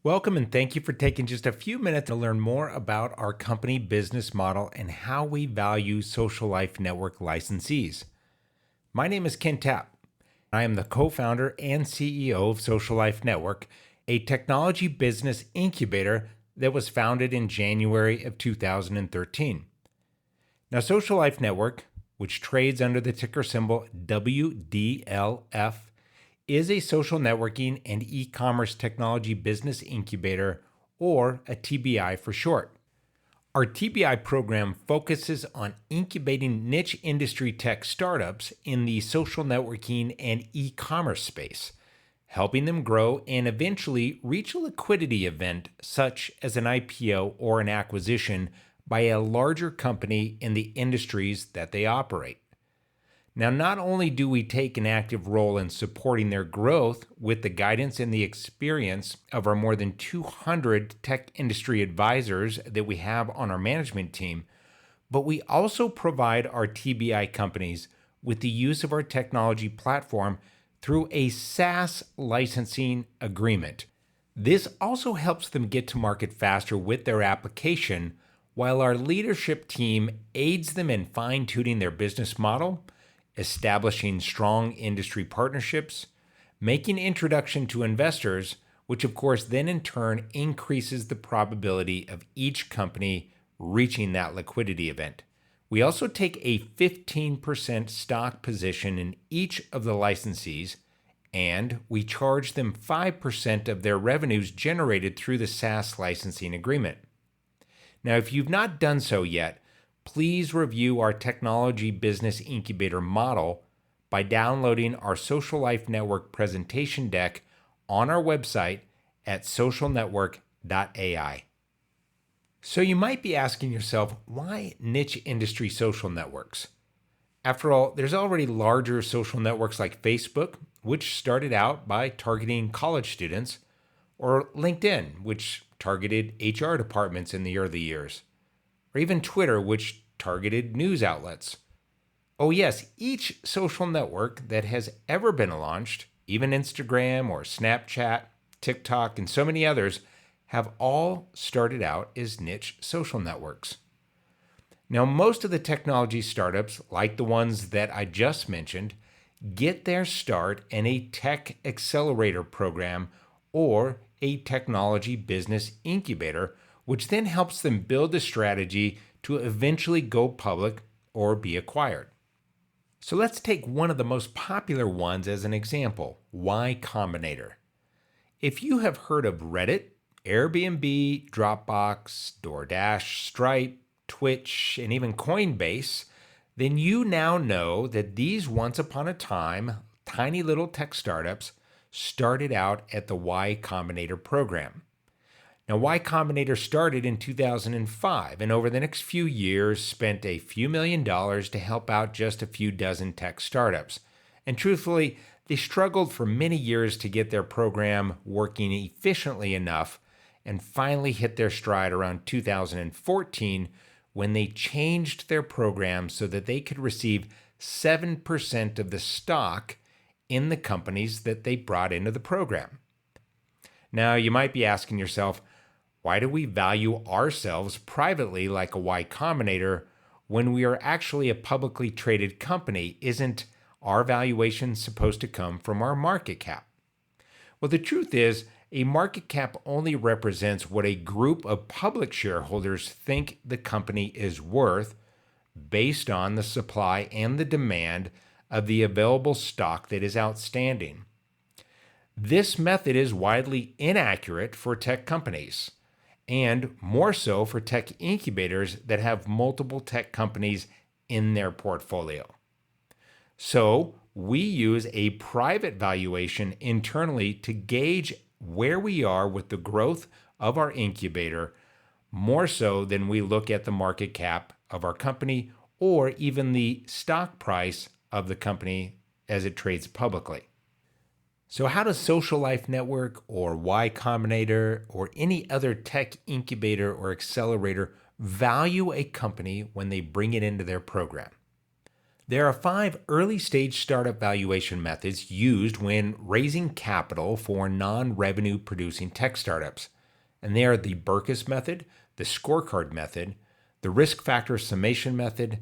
Welcome and thank you for taking just a few minutes to learn more about our company business model and how we value Social Life Network licensees. My name is Ken Tapp. I am the co-founder and CEO of Social Life Network, a technology business incubator that was founded in January of 2013. Now, Social Life Network, which trades under the ticker symbol WDLF, is a social networking and e-commerce technology business incubator, or a TBI for short. Our TBI program focuses on incubating niche industry tech startups in the social networking and e-commerce space, helping them grow and eventually reach a liquidity event such as an IPO or an acquisition by a larger company in the industries that they operate. Now, not only do we take an active role in supporting their growth with the guidance and the experience of our more than 200 tech industry advisors that we have on our management team, but we also provide our TBI companies with the use of our technology platform through a SaaS licensing agreement. This also helps them get to market faster with their application, while our leadership team aids them in fine-tuning their business model, establishing strong industry partnerships, making introduction to investors, which of course then in turn increases the probability of each company reaching that liquidity event. We also take a 15% stock position in each of the licensees, and we charge them 5% of their revenues generated through the SaaS licensing agreement. Now, if you've not done so yet, please review our technology business incubator model by downloading our Social Life Network presentation deck on our website at socialnetwork.ai. So you might be asking yourself, why niche industry social networks? After all, there's already larger social networks like Facebook, which started out by targeting college students, or LinkedIn, which targeted HR departments in the early years, or even Twitter, which targeted news outlets. Oh yes, each social network that has ever been launched, even Instagram or Snapchat, TikTok, and so many others, have all started out as niche social networks. Now, most of the technology startups, like the ones that I just mentioned, get their start in a tech accelerator program or a technology business incubator, which then helps them build a strategy to eventually go public or be acquired. So let's take one of the most popular ones as an example, Y Combinator. If you have heard of Reddit, Airbnb, Dropbox, DoorDash, Stripe, Twitch, and even Coinbase, then you now know that these once upon a time tiny little tech startups started out at the Y Combinator program. Now, Y Combinator started in 2005, and over the next few years spent a few $1,000,000 to help out just a few dozen tech startups. And truthfully, they struggled for many years to get their program working efficiently enough, and finally hit their stride around 2014 when they changed their program so that they could receive 7% of the stock in the companies that they brought into the program. Now, you might be asking yourself, why do we value ourselves privately like a Y Combinator when we are actually a publicly traded company? Isn't our valuation supposed to come from our market cap? Well, the truth is, a market cap only represents what a group of public shareholders think the company is worth based on the supply and the demand of the available stock that is outstanding. This method is widely inaccurate for tech companies, and more so for tech incubators that have multiple tech companies in their portfolio. So we use a private valuation internally to gauge where we are with the growth of our incubator, more so than we look at the market cap of our company or even the stock price of the company as it trades publicly. So how does Social Life Network or Y Combinator or any other tech incubator or accelerator value a company when they bring it into their program? There are 5 early-stage startup valuation methods used when raising capital for non-revenue producing tech startups. And they are the Berkus method, the scorecard method, the risk factor summation method,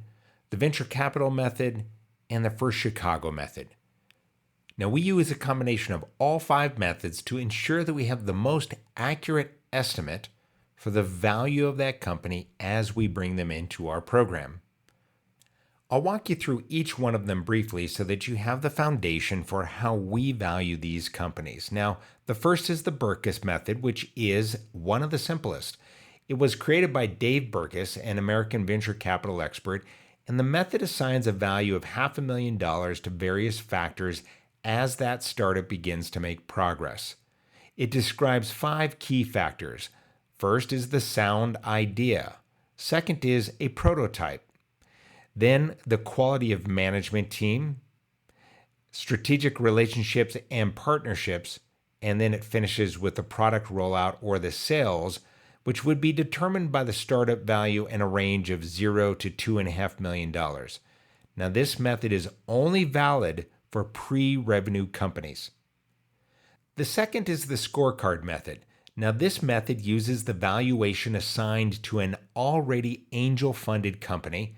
the venture capital method, and the First Chicago method. Now, we use a combination of all 5 methods to ensure that we have the most accurate estimate for the value of that company as we bring them into our program. I'll walk you through each one of them briefly so that you have the foundation for how we value these companies. Now, the first is the Berkus method, which is one of the simplest. It was created by Dave Berkus, an American venture capital expert, and the method assigns a value of $500,000 to various factors as that startup begins to make progress. It describes 5 key factors. First is the sound idea. Second is a prototype. Then the quality of management team, strategic relationships and partnerships, and then it finishes with the product rollout or the sales, which would be determined by the startup value in a range of $0 to $2.5 million. Now, this method is only valid for pre-revenue companies. The second is the scorecard method. Now, this method uses the valuation assigned to an already angel-funded company,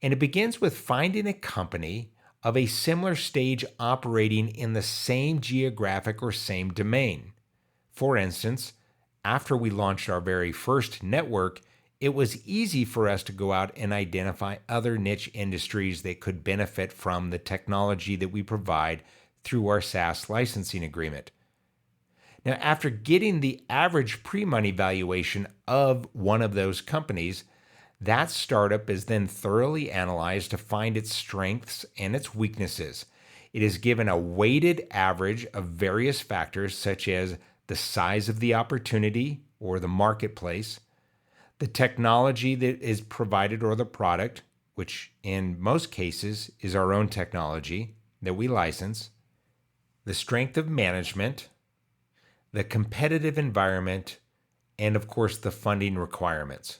and it begins with finding a company of a similar stage operating in the same geographic or same domain. For instance, after we launched our very first network, it was easy for us to go out and identify other niche industries that could benefit from the technology that we provide through our SaaS licensing agreement. Now, after getting the average pre-money valuation of one of those companies, that startup is then thoroughly analyzed to find its strengths and its weaknesses. It is given a weighted average of various factors such as the size of the opportunity or the marketplace, the technology that is provided or the product, which in most cases is our own technology that we license, the strength of management, the competitive environment, and of course the funding requirements.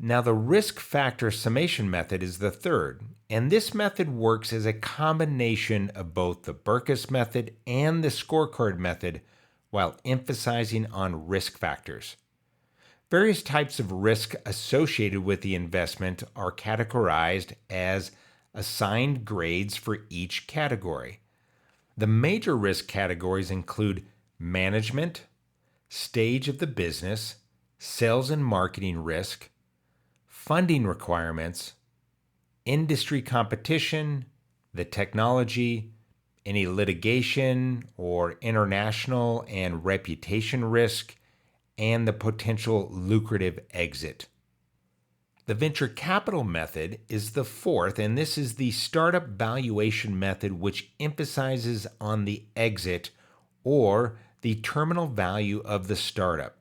Now, the risk factor summation method is the third, and this method works as a combination of both the Berkus method and the scorecard method while emphasizing on risk factors. Various types of risk associated with the investment are categorized as assigned grades for each category. The major risk categories include management, stage of the business, sales and marketing risk, funding requirements, industry competition, the technology, any litigation or international and reputation risk, and the potential lucrative exit. The venture capital method is the fourth, and this is the startup valuation method, which emphasizes on the exit or the terminal value of the startup.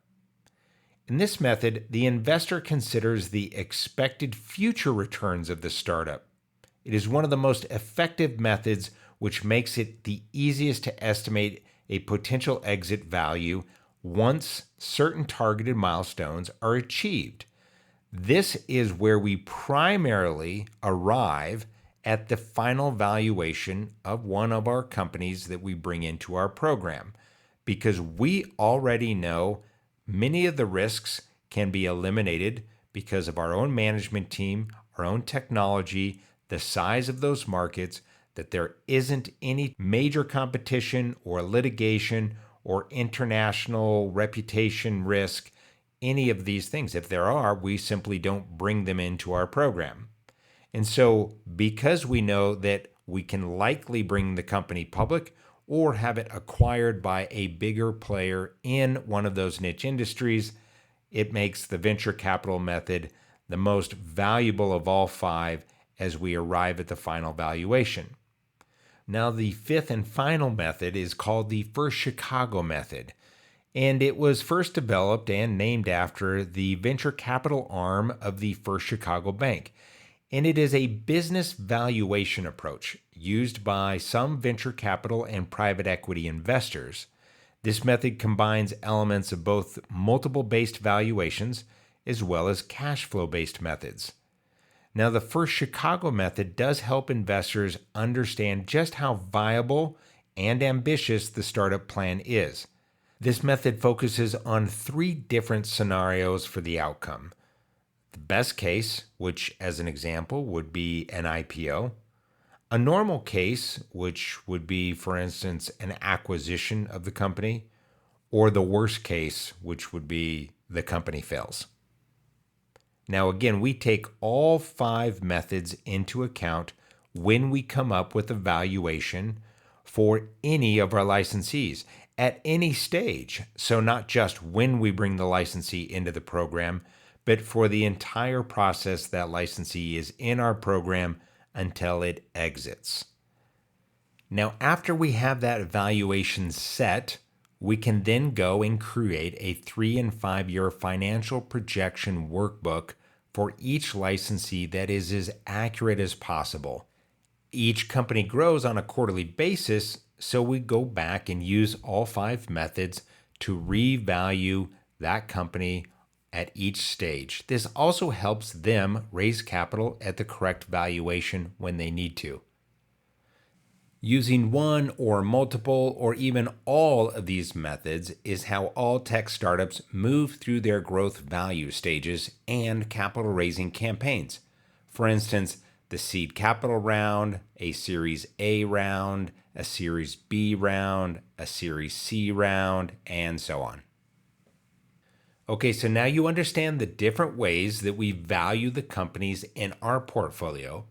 In this method, the investor considers the expected future returns of the startup. It is one of the most effective methods, which makes it the easiest to estimate a potential exit value once certain targeted milestones are achieved. This is where we primarily arrive at the final valuation of one of our companies that we bring into our program, because we already know many of the risks can be eliminated because of our own management team, our own technology, the size of those markets, that there isn't any major competition or litigation or international reputation risk, any of these things. If there are, we simply don't bring them into our program. And so because we know that we can likely bring the company public or have it acquired by a bigger player in one of those niche industries, it makes the venture capital method the most valuable of all 5 as we arrive at the final valuation. Now, the fifth and final method is called the First Chicago method, and it was first developed and named after the venture capital arm of the First Chicago Bank. And it is a business valuation approach used by some venture capital and private equity investors. This method combines elements of both multiple-based valuations as well as cash flow-based methods. Now, the First Chicago method does help investors understand just how viable and ambitious the startup plan is. This method focuses on 3 different scenarios for the outcome. The best case, which as an example would be an IPO, a normal case, which would be, for instance, an acquisition of the company, or the worst case, which would be the company fails. Now, again, we take all 5 methods into account when we come up with a valuation for any of our licensees at any stage. So, not just when we bring the licensee into the program, but for the entire process that licensee is in our program until it exits. Now, after we have that valuation set, we can then go and create a 3 and 5 year financial projection workbook for each licensee that is as accurate as possible. Each company grows on a quarterly basis, so we go back and use all 5 methods to revalue that company at each stage. This also helps them raise capital at the correct valuation when they need to. Using one or multiple or even all of these methods is how all tech startups move through their growth value stages and capital raising campaigns. For instance, the seed capital round, a Series A round, a Series B round, a Series C round, and so on. Okay, so now you understand the different ways that we value the companies in our portfolio.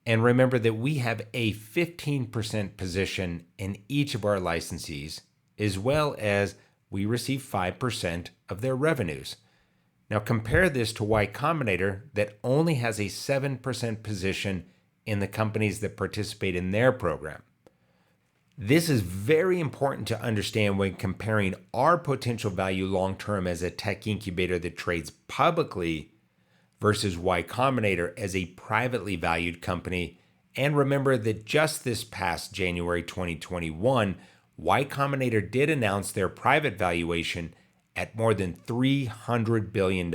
And remember that we have a 15% position in each of our licensees, as well as we receive 5% of their revenues. Now compare this to Y Combinator that only has a 7% position in the companies that participate in their program. This is very important to understand when comparing our potential value long-term as a tech incubator that trades publicly versus Y Combinator as a privately valued company. And remember that just this past January 2021, Y Combinator did announce their private valuation at more than $300 billion.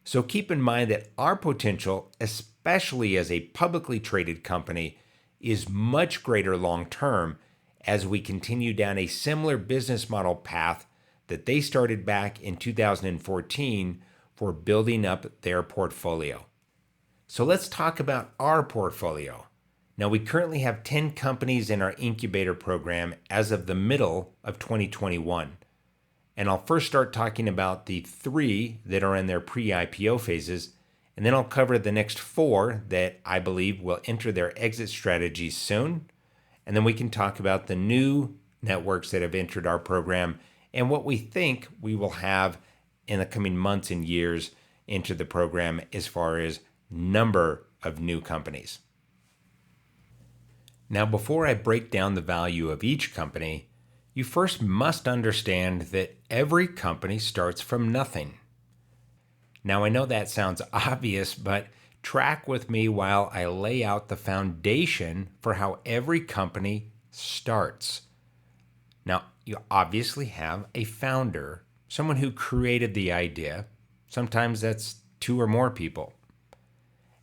So keep in mind that our potential, especially as a publicly traded company, is much greater long term as we continue down a similar business model path that they started back in 2014 for building up their portfolio. So let's talk about our portfolio. Now, we currently have 10 companies in our incubator program as of the middle of 2021. And I'll first start talking about the 3 that are in their pre-IPO phases, and then I'll cover the next 4 that I believe will enter their exit strategies soon. And then we can talk about the new networks that have entered our program and what we think we will have in the coming months and years into the program as far as number of new companies. Now, before I break down the value of each company, you first must understand that every company starts from nothing. Now, I know that sounds obvious, but track with me while I lay out the foundation for how every company starts. Now, you obviously have a founder, someone who created the idea. Sometimes that's 2 or more people.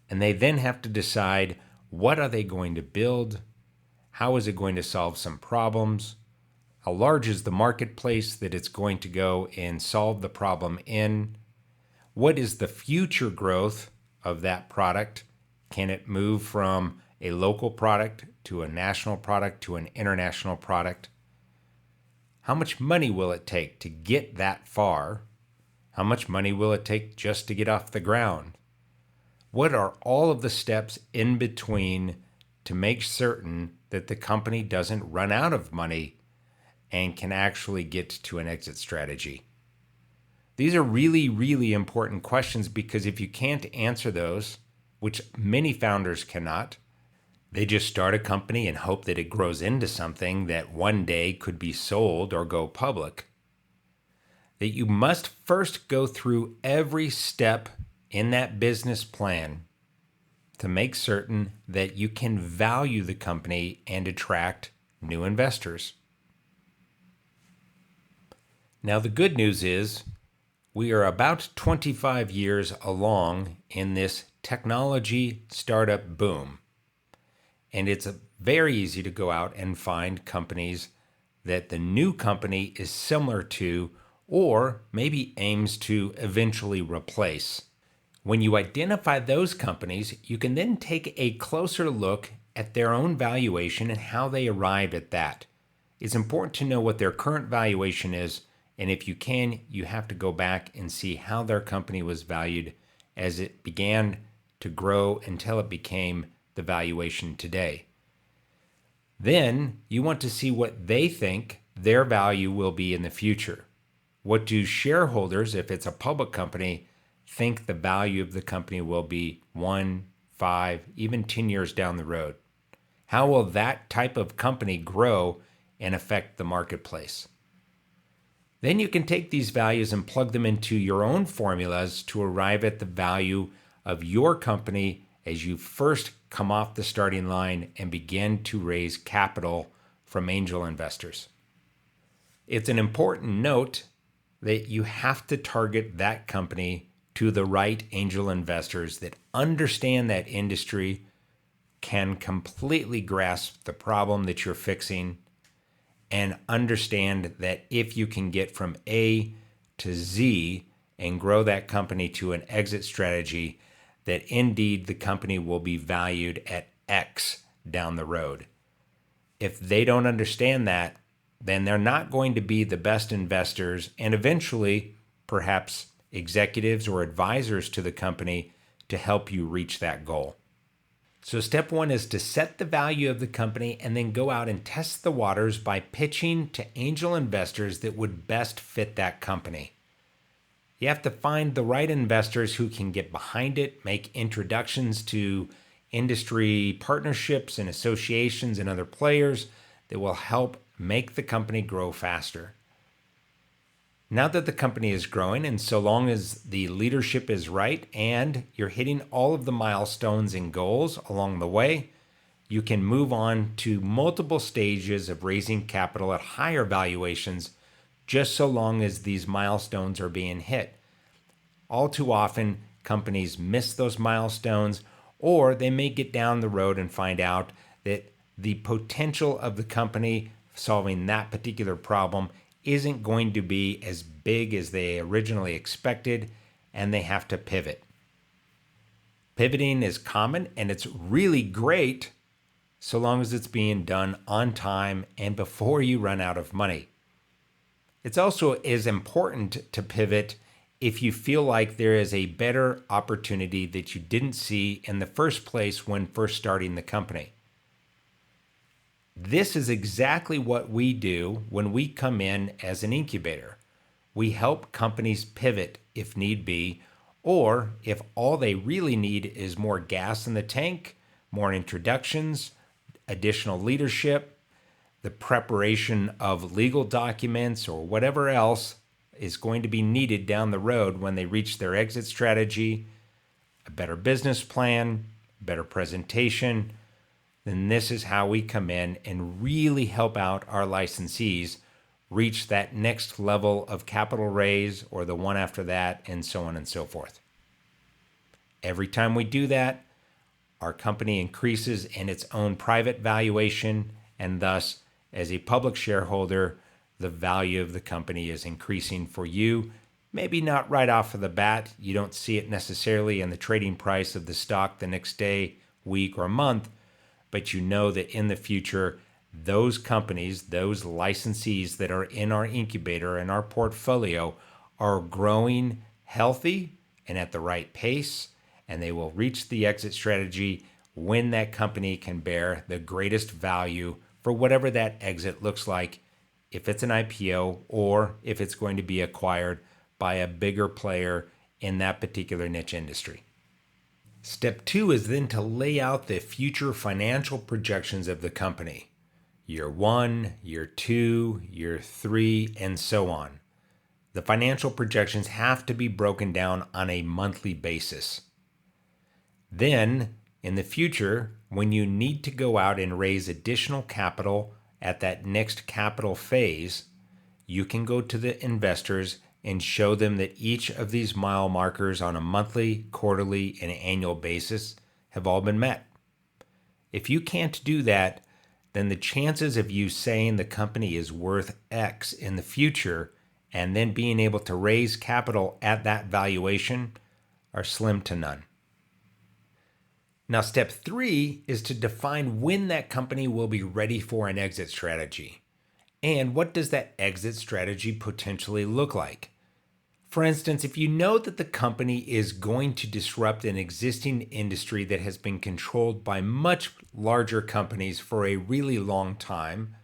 And they then have to decide, what are they going to build? How is it going to solve some problems? How large is the marketplace that it's going to go and solve the problem in? What is the future growth of that product? Can it move from a local product to a national product to an international product? How much money will it take to get that far? How much money will it take just to get off the ground? What are all of the steps in between to make certain that the company doesn't run out of money and can actually get to an exit strategy? These are really, really important questions because if you can't answer those, which many founders cannot, they just start a company and hope that it grows into something that one day could be sold or go public. That you must first go through every step in that business plan to make certain that you can value the company and attract new investors. Now, the good news is we are about 25 years along in this technology startup boom. And it's very easy to go out and find companies that the new company is similar to or maybe aims to eventually replace. When you identify those companies, you can then take a closer look at their own valuation and how they arrive at that. It's important to know what their current valuation is, and if you can, you have to go back and see how their company was valued as it began to grow until it became the valuation today. Then you want to see what they think their value will be in the future. What do shareholders, if it's a public company, think the value of the company will be 1, 5, even 10 years down the road? How will that type of company grow and affect the marketplace? Then you can take these values and plug them into your own formulas to arrive at the value of your company as you first come off the starting line and begin to raise capital from angel investors. It's an important note that you have to target that company to the right angel investors that understand that industry, can completely grasp the problem that you're fixing, and understand that if you can get from A to Z and grow that company to an exit strategy, that indeed the company will be valued at X down the road. If they don't understand that, then they're not going to be the best investors and eventually perhaps executives or advisors to the company to help you reach that goal. So step 1 is to set the value of the company and then go out and test the waters by pitching to angel investors that would best fit that company. You have to find the right investors who can get behind it, make introductions to industry partnerships and associations and other players that will help make the company grow faster. Now that the company is growing, and so long as the leadership is right and you're hitting all of the milestones and goals along the way, you can move on to multiple stages of raising capital at higher valuations, just so long as these milestones are being hit. All too often, companies miss those milestones, or they may get down the road and find out that the potential of the company solving that particular problem isn't going to be as big as they originally expected, and they have to pivot. Pivoting is common, and it's really great so long as it's being done on time and before you run out of money. It's also is important to pivot if you feel like there is a better opportunity that you didn't see in the first place when first starting the company. This is exactly what we do when we come in as an incubator. We help companies pivot if need be, or if all they really need is more gas in the tank, more introductions, additional leadership, the preparation of legal documents, or whatever else is going to be needed down the road when they reach their exit strategy, a better business plan, better presentation. Then this is how we come in and really help out our licensees reach that next level of capital raise or the one after that, and so on and so forth. Every time we do that, our company increases in its own private valuation, and thus, as a public shareholder, the value of the company is increasing for you. Maybe not right off of the bat. You don't see it necessarily in the trading price of the stock the next day, week, or month, but you know that in the future, those companies, those licensees that are in our incubator and our portfolio are growing healthy and at the right pace, and they will reach the exit strategy when that company can bear the greatest value for whatever that exit looks like, if it's an IPO or if it's going to be acquired by a bigger player in that particular niche industry. Step 2 is then to lay out the future financial projections of the company. Year 1, year 2, year 3, and so on. The financial projections have to be broken down on a monthly basis. Then, in the future, when you need to go out and raise additional capital at that next capital phase, you can go to the investors and show them that each of these mile markers on a monthly, quarterly, and annual basis have all been met. If you can't do that, then the chances of you saying the company is worth X in the future and then being able to raise capital at that valuation are slim to none. Now, step 3 is to define when that company will be ready for an exit strategy. And what does that exit strategy potentially look like? For instance, if you know that the company is going to disrupt an existing industry that has been controlled by much larger companies for a really long time,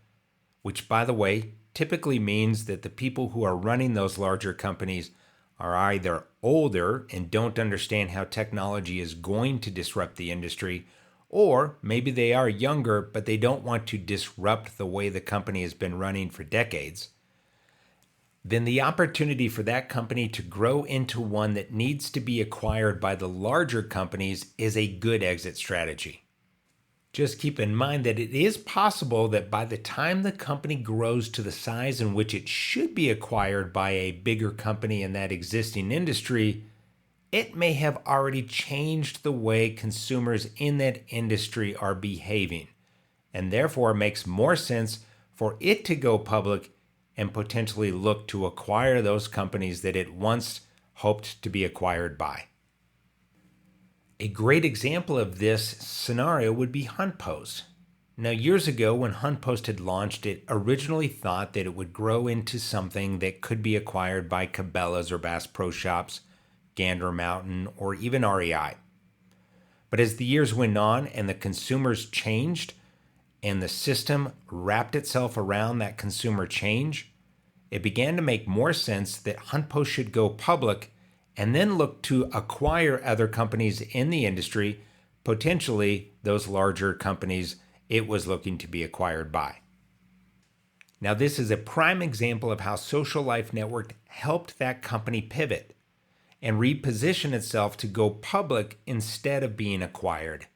which, by the way, typically means that the people who are running those larger companies are either older and don't understand how technology is going to disrupt the industry, or maybe they are younger, but they don't want to disrupt the way the company has been running for decades, then the opportunity for that company to grow into one that needs to be acquired by the larger companies is a good exit strategy. Just keep in mind that it is possible that by the time the company grows to the size in which it should be acquired by a bigger company in that existing industry, it may have already changed the way consumers in that industry are behaving, and therefore makes more sense for it to go public and potentially look to acquire those companies that it once hoped to be acquired by. A great example of this scenario would be HuntPost. Now, years ago when HuntPost had launched, it originally thought that it would grow into something that could be acquired by Cabela's or Bass Pro Shops, Gander Mountain, or even REI. But as the years went on and the consumers changed, and the system wrapped itself around that consumer change, it began to make more sense that HuntPost should go public and then look to acquire other companies in the industry, potentially those larger companies it was looking to be acquired by. Now, this is a prime example of how Social Life Network helped that company pivot and reposition itself to go public instead of being acquired.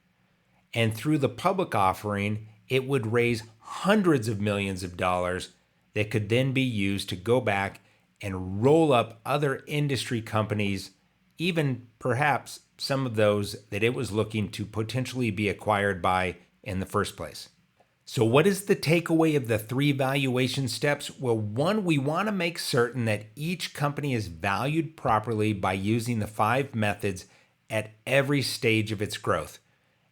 And through the public offering, it would raise hundreds of millions of dollars that could then be used to go back and roll up other industry companies, even perhaps some of those that it was looking to potentially be acquired by in the first place. So what is the takeaway of the 3 valuation steps? Well, 1, we want to make certain that each company is valued properly by using the 5 methods at every stage of its growth.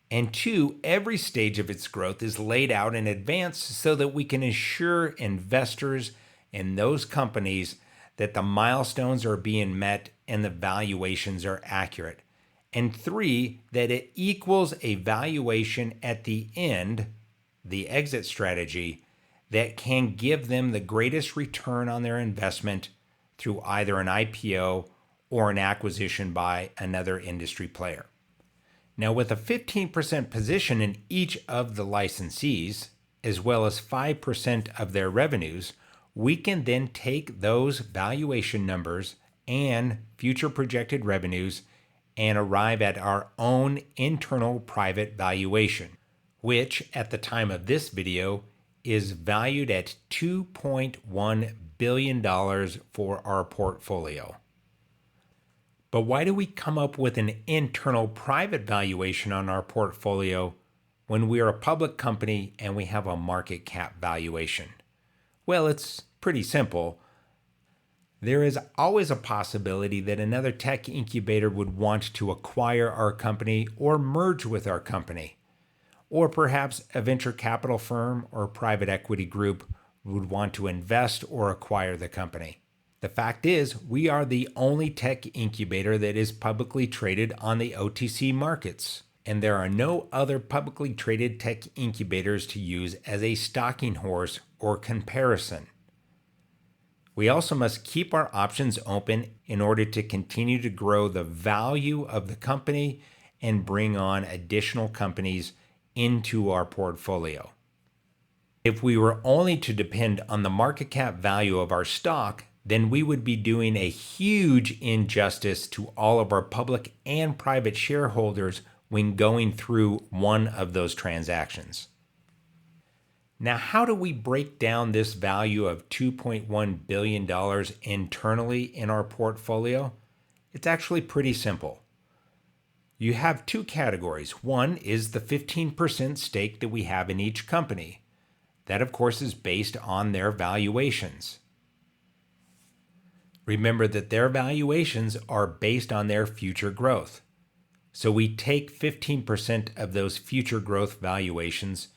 And 2, every stage of its growth is laid out in advance so that we can assure investors in those companies that the milestones are being met and the valuations are accurate. And 3, that it equals a valuation at the end, the exit strategy, that can give them the greatest return on their investment through either an IPO or an acquisition by another industry player. Now, with a 15% position in each of the licensees, as well as 5% of their revenues, we can then take those valuation numbers and future projected revenues and arrive at our own internal private valuation, which at the time of this video is valued at $2.1 billion for our portfolio. But why do we come up with an internal private valuation on our portfolio when we are a public company and we have a market cap valuation? Well, it's pretty simple. There is always a possibility that another tech incubator would want to acquire our company or merge with our company. Or perhaps a venture capital firm or private equity group would want to invest or acquire the company. The fact is, we are the only tech incubator that is publicly traded on the OTC markets, and there are no other publicly traded tech incubators to use as a stalking horse or comparison. We also must keep our options open in order to continue to grow the value of the company and bring on additional companies into our portfolio. If we were only to depend on the market cap value of our stock, then we would be doing a huge injustice to all of our public and private shareholders when going through one of those transactions. Now, how do we break down this value of $2.1 billion internally in our portfolio? It's actually pretty simple. You have 2 categories. One is the 15% stake that we have in each company. That, of course, is based on their valuations. Remember that their valuations are based on their future growth. So we take 15% of those future growth valuations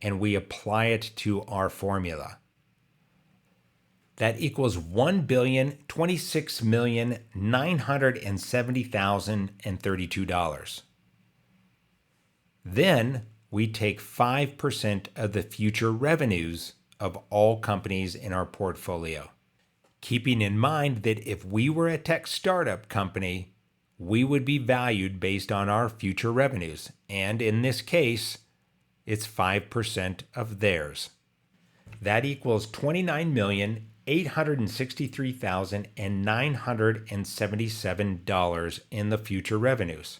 and we apply it to our formula. That equals $1,026,970,032. Then we take 5% of the future revenues of all companies in our portfolio. Keeping in mind that if we were a tech startup company, we would be valued based on our future revenues. And in this case, it's 5% of theirs. That equals $29,863,977 in the future revenues.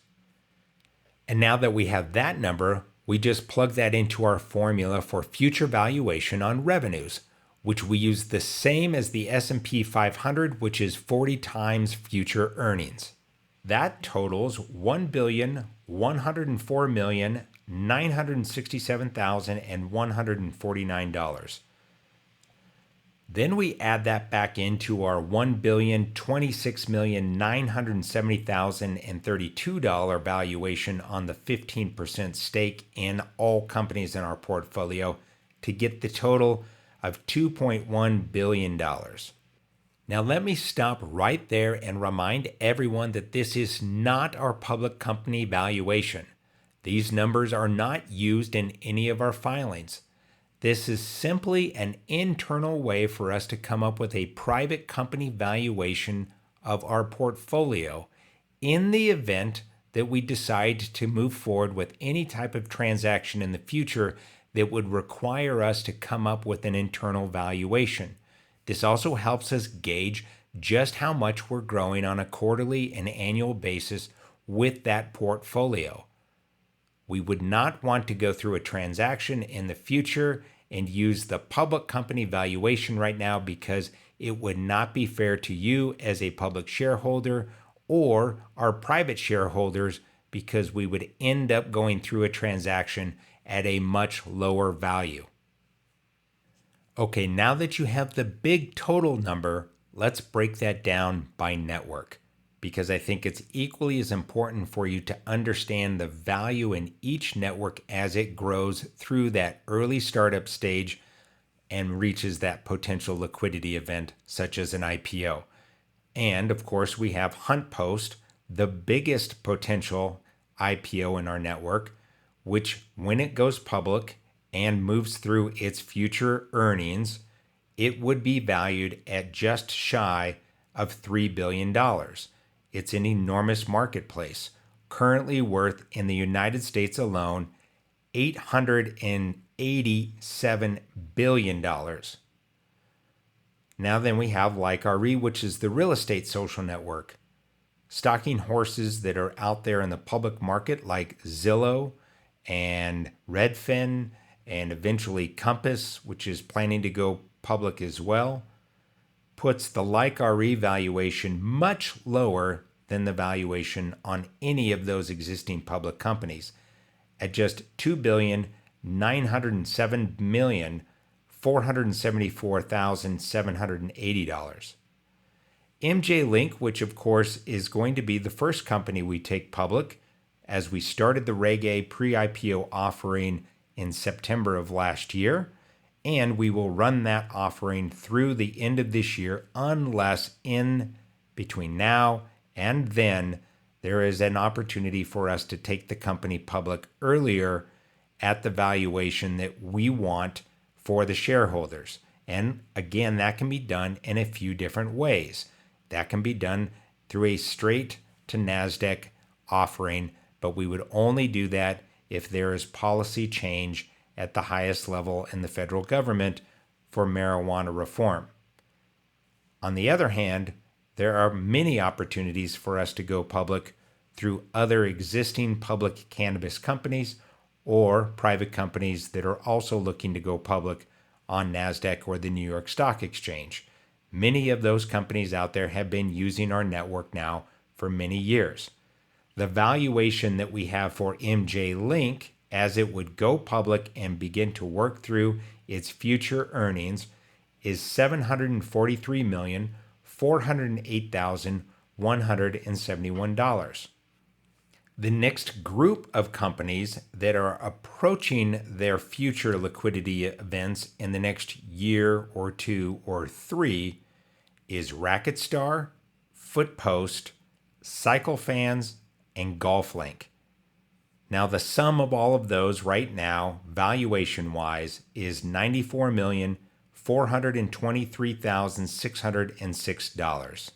And now that we have that number, we just plug that into our formula for future valuation on revenues, which we use the same as the S&P 500, which is 40 times future earnings. That totals $1,104,967,149. Then we add that back into our $1,026,970,032 valuation on the 15% stake in all companies in our portfolio to get the total of $2.1 billion. Now let me stop right there and remind everyone that this is not our public company valuation. These numbers are not used in any of our filings. This is simply an internal way for us to come up with a private company valuation of our portfolio in the event that we decide to move forward with any type of transaction in the future that would require us to come up with an internal valuation. This also helps us gauge just how much we're growing on a quarterly and annual basis with that portfolio. We would not want to go through a transaction in the future and use the public company valuation right now because it would not be fair to you as a public shareholder or our private shareholders because we would end up going through a transaction at a much lower value. Okay, now that you have the big total number, let's break that down by network, because I think it's equally as important for you to understand the value in each network as it grows through that early startup stage and reaches that potential liquidity event, such as an IPO. And of course, we have HuntPost, the biggest potential IPO in our network, which when it goes public and moves through its future earnings, it would be valued at just shy of $3 billion. It's an enormous marketplace, currently worth in the United States alone $887 billion. Now then we have Like RE, which is the real estate social network. Stocking horses that are out there in the public market like Zillow and Redfin and eventually Compass, which is planning to go public as well, puts the Like RE valuation much lower than the valuation on any of those existing public companies at just $2,907,474,780. MJ Link, which of course is going to be the first company we take public, as we started the Reg A pre-IPO offering in September of last year, and we will run that offering through the end of this year unless in between now and then there is an opportunity for us to take the company public earlier at the valuation that we want for the shareholders. And again, that can be done in a few different ways. That can be done through a straight to NASDAQ offering, but we would only do that if there is policy change at the highest level in the federal government for marijuana reform. On the other hand, there are many opportunities for us to go public through other existing public cannabis companies or private companies that are also looking to go public on NASDAQ or the New York Stock Exchange. Many of those companies out there have been using our network now for many years. The valuation that we have for MJ Link as it would go public and begin to work through its future earnings is $743,408,171. The next group of companies that are approaching their future liquidity events in the next year or two or three is RacketStar, Footpost, Cycle Fans, and GolfLink. Now, the sum of all of those right now, valuation-wise, is $94,423,606.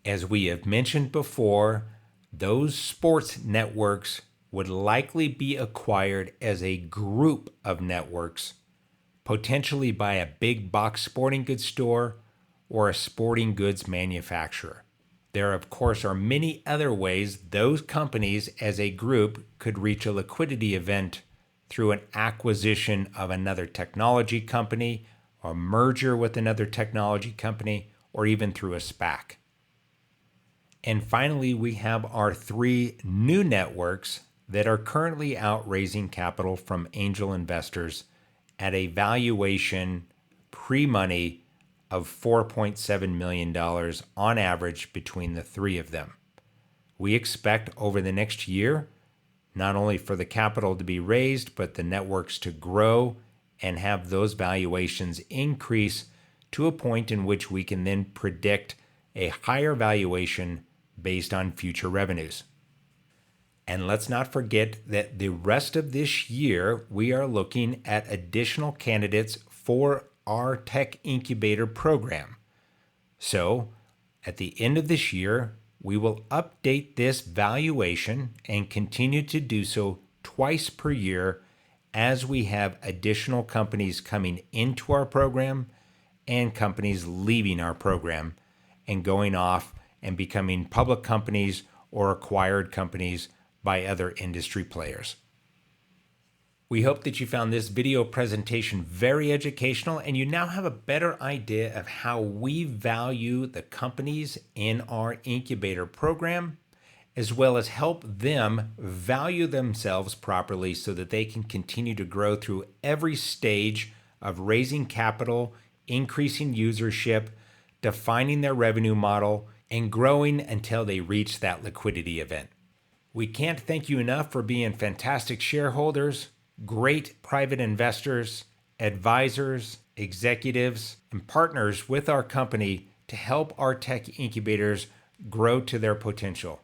As we have mentioned before, those sports networks would likely be acquired as a group of networks, potentially by a big box sporting goods store or a sporting goods manufacturer. There, of course, are many other ways those companies as a group could reach a liquidity event through an acquisition of another technology company, or merger with another technology company, or even through a SPAC. And finally, we have our three new networks that are currently out raising capital from angel investors at a valuation pre-money of $4.7 million on average between the three of them. We expect over the next year, not only for the capital to be raised, but the networks to grow and have those valuations increase to a point in which we can then predict a higher valuation based on future revenues. And let's not forget that the rest of this year, we are looking at additional candidates for our tech incubator program. So at the end of this year, we will update this valuation and continue to do so twice per year as we have additional companies coming into our program and companies leaving our program and going off and becoming public companies or acquired companies by other industry players. We hope that you found this video presentation very educational and you now have a better idea of how we value the companies in our incubator program, as well as help them value themselves properly so that they can continue to grow through every stage of raising capital, increasing usership, defining their revenue model, and growing until they reach that liquidity event. We can't thank you enough for being fantastic shareholders, great private investors, advisors, executives, and partners with our company to help our tech incubators grow to their potential.